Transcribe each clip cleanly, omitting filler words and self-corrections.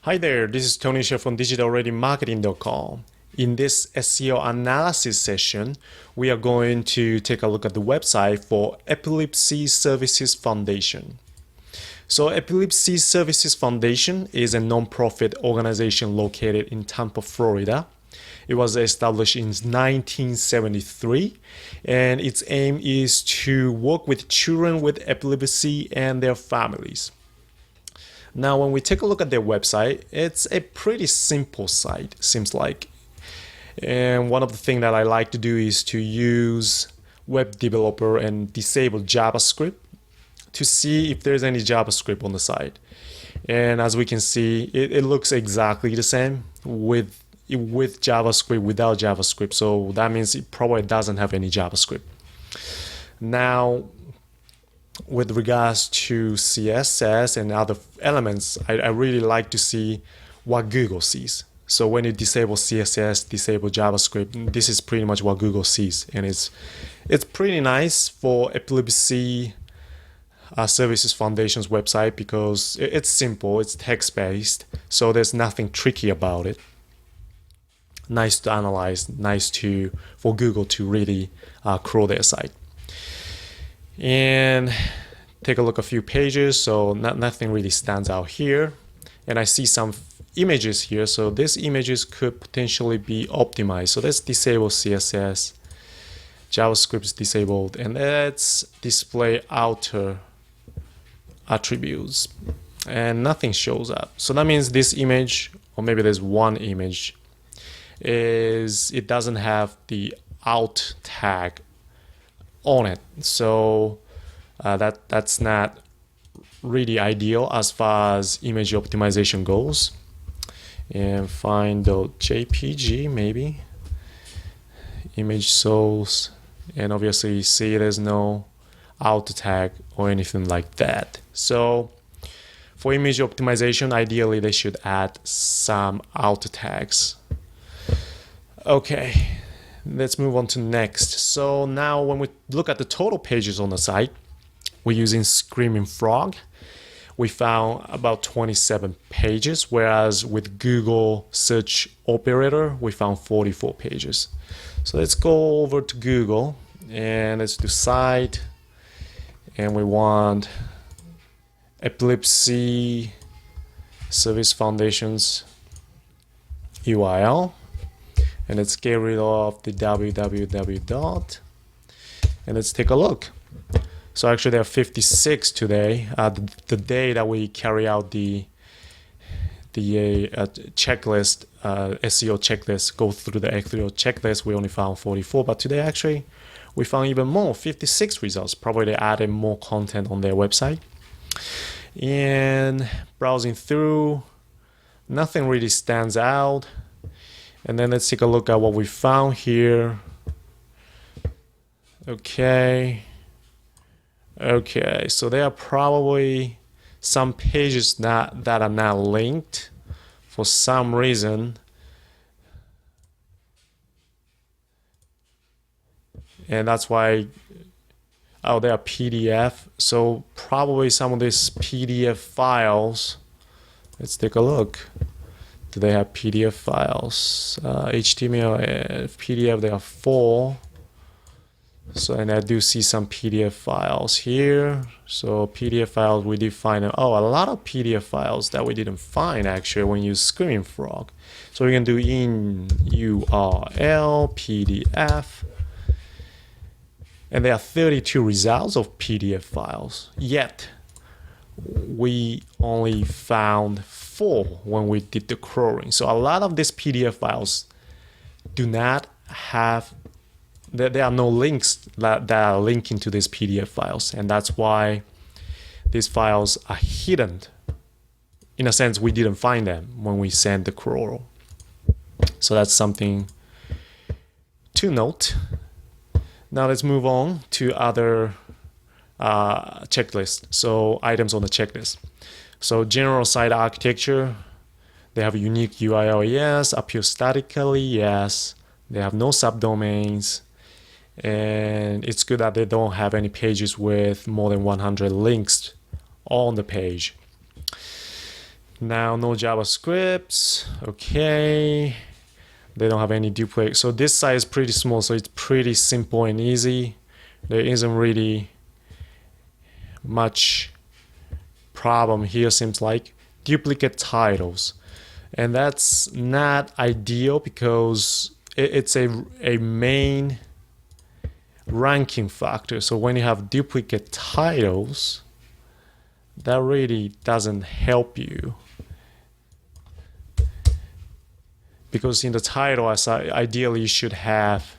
Hi there, this is Tony Shah from digitalradiomarketing.com. In this SEO analysis session, we are going to take a look at the website for Epilepsy Services Foundation. So Epilepsy Services Foundation is a non-profit organization located in Tampa, Florida. It was established in 1973, and its aim is to work with children with epilepsy and their families. Now, when we take a look at their website, it's a pretty simple site, seems like. And one of the things that I like to do is to use web developer and disable JavaScript to see if there's any JavaScript on the site. And as we can see, it looks exactly the same with JavaScript, without JavaScript. So that means it probably doesn't have any JavaScript. Now, with regards to CSS and other elements, I really like to see what Google sees. So when you disable CSS, disable JavaScript, this is pretty much what Google sees. And it's pretty nice for Epilepsy Services Foundation's website because it's simple, it's text-based, so there's nothing tricky about it. Nice to analyze, nice for Google to really crawl their site. And take a look at a few pages, so nothing really stands out here. And I see some images here, so these images could potentially be optimized. So let's disable CSS, JavaScript is disabled, and let's display outer attributes, and nothing shows up. So that means this image, or maybe there's one image, it doesn't have the alt tag on it. So that's not really ideal as far as image optimization goes. And find the JPG, maybe image source, and obviously see there's no alt tag or anything like that. So for image optimization, ideally they should add some alt tags. Okay, let's move on to next. So now when we look at the total pages on the site, we're using Screaming Frog. We found about 27 pages, whereas with Google Search Operator, we found 44 pages. So let's go over to Google and let's do site, and we want Epilepsy Service Foundation's URL. And let's get rid of the www. And let's take a look. So actually there are 56 today. The day that we carry out the checklist, SEO checklist, go through the SEO checklist, we only found 44. But today actually we found even more, 56 results. Probably they added more content on their website. And browsing through, nothing really stands out. And then let's take a look at what we found here. Okay, so there are probably some pages that are not linked for some reason. And that's why, they are PDF. So probably some of these PDF files, let's take a look. Do they have PDF files? HTML and PDF, there are 4. So, and I do see some PDF files here. So PDF files, we did find, a lot of PDF files that we didn't find actually when you use Screaming Frog. So we can do in URL, PDF. And there are 32 results of PDF files. Yet, we only found 4 when we did the crawling. So a lot of these PDF files do not have, there are no links that are linking to these PDF files. And that's why these files are hidden. In a sense, we didn't find them when we sent the crawl. So that's something to note. Now let's move on to other checklist. So items on the checklist. So general site architecture, they have a unique URL, yes. Appear statically, yes. They have no subdomains. And it's good that they don't have any pages with more than 100 links on the page. Now no JavaScript. Okay. They don't have any duplicate. So this site is pretty small, so it's pretty simple and easy. There isn't really much problem here, seems like. Duplicate titles. And that's not ideal because it's a main ranking factor. So when you have duplicate titles, that really doesn't help you. Because in the title, ideally you should have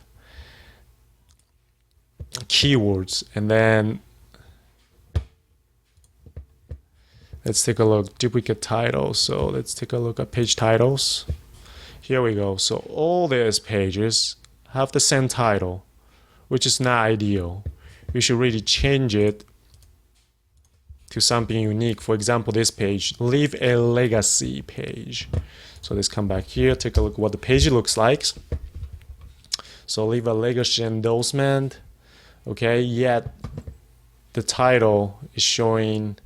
keywords, and then let's take a look, duplicate titles. So let's take a look at page titles. Here we go. So all these pages have the same title, which is not ideal. You should really change it to something unique. For example, this page, leave a legacy page. So let's come back here, take a look at what the page looks like. So leave a legacy endorsement. Okay, yet the title is showing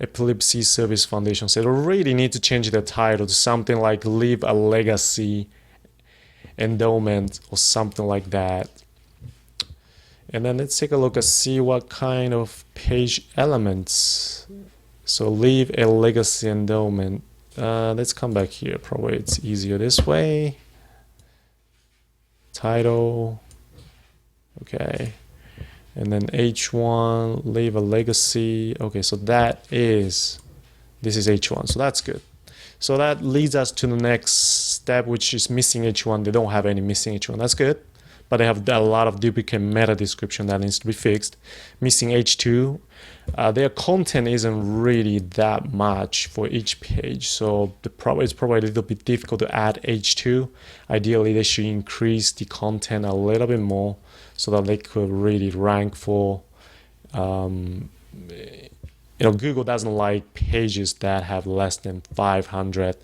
Epilepsy Service Foundation. So you really need to change the title to something like leave a legacy endowment or something like that. And then let's take a look and see what kind of page elements. So leave a legacy endowment. Let's come back here. Probably it's easier this way. Title. Okay. And then H1, leave a legacy. Okay, so this is H1, so that's good. So that leads us to the next step, which is missing H1. They don't have any missing H1, that's good. But they have a lot of duplicate meta description that needs to be fixed. Missing H2, their content isn't really that much for each page, so it's probably a little bit difficult to add H2. Ideally, they should increase the content a little bit more so that they could really rank for, Google doesn't like pages that have less than 500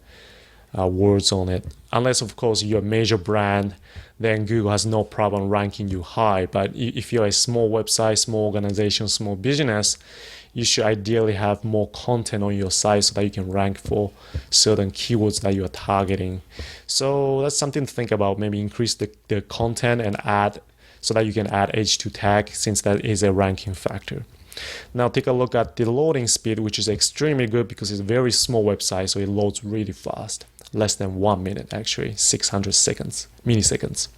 words on it. Unless, of course, you're a major brand, then Google has no problem ranking you high. But if you're a small website, small organization, small business, you should ideally have more content on your site so that you can rank for certain keywords that you are targeting. So that's something to think about. Maybe increase the content and add so that you can add H2 tag, since that is a ranking factor. Now take a look at the loading speed, which is extremely good because it's a very small website, so it loads really fast. Less than 1 minute, actually, 600 milliseconds.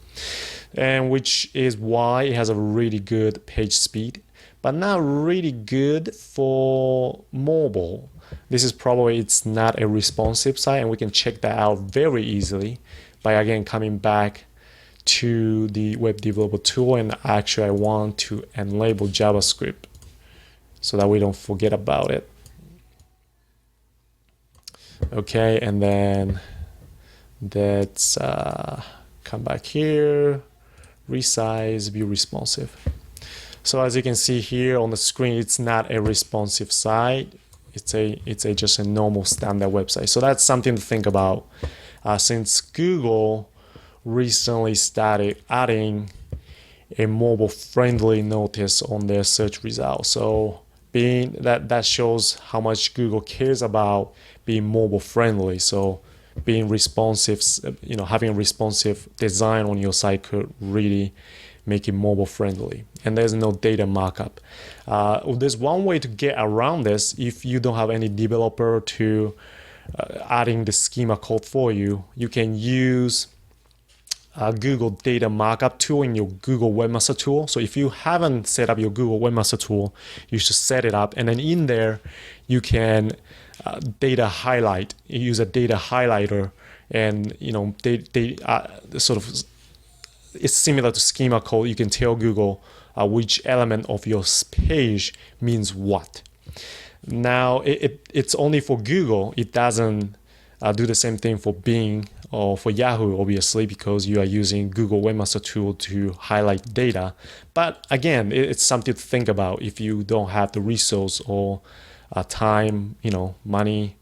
And which is why it has a really good page speed, but not really good for mobile. This is probably, it's not a responsive site, and we can check that out very easily by, again, coming back to the web developer tool, and actually I want to enable JavaScript so that we don't forget about it. Okay, and then let's come back here, resize, view responsive. So as you can see here on the screen, it's not a responsive site. It's just a normal standard website. So that's something to think about. Since Google recently started adding a mobile-friendly notice on their search results. So being that shows how much Google cares about being mobile friendly. So being responsive, having a responsive design on your site could really make it mobile friendly. And there's no data markup. There's one way to get around this. If you don't have any developer to adding the schema code for you, you can use Google data markup tool in your Google Webmaster Tool. So if you haven't set up your Google Webmaster Tool, you should set it up. And then in there, you can data highlight. You use a data highlighter, and they sort of, it's similar to schema code. You can tell Google which element of your page means what. Now it's only for Google. It doesn't do the same thing for Bing or for Yahoo, obviously, because you are using Google Webmaster Tool to highlight data. But again, it's something to think about if you don't have the resource or time, money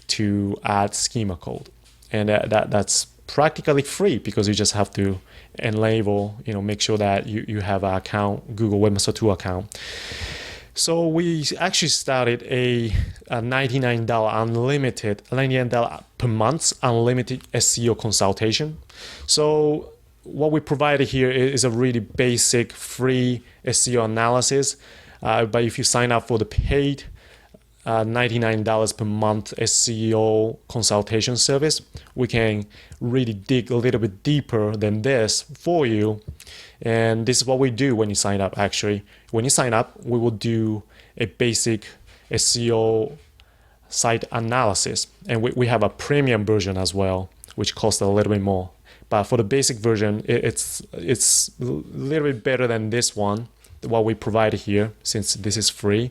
to add schema code. And that's practically free because you just have to enable, make sure that you have an account, Google Webmaster Tool account. So we actually started a $99 unlimited, $99 per month unlimited SEO consultation. So what we provided here is a really basic free SEO analysis. But if you sign up for the paid $99 per month SEO consultation service, we can really dig a little bit deeper than this for you. And this is what we do when you sign up. Actually, when you sign up, we will do a basic SEO site analysis, and we have a premium version as well, which costs a little bit more. But for the basic version, it's a little bit better than this one, what we provide here, since this is free.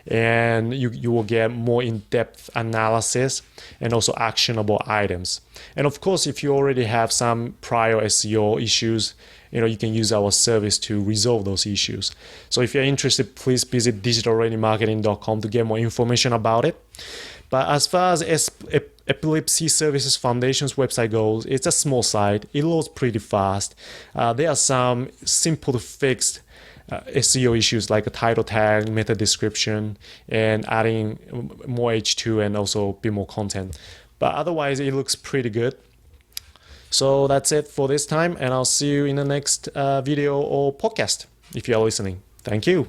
And you will get more in-depth analysis and also actionable items. And of course, if you already have some prior SEO issues, you can use our service to resolve those issues. So if you're interested, please visit digitalreadymarketing.com to get more information about it. But as far as Epilepsy Services Foundation's website goes, it's a small site. It loads pretty fast. There are some simple to fix SEO issues like a title tag, meta description, and adding more H2 and also a bit more content. But otherwise, it looks pretty good. So that's it for this time, and I'll see you in the next video or podcast if you are listening. Thank you.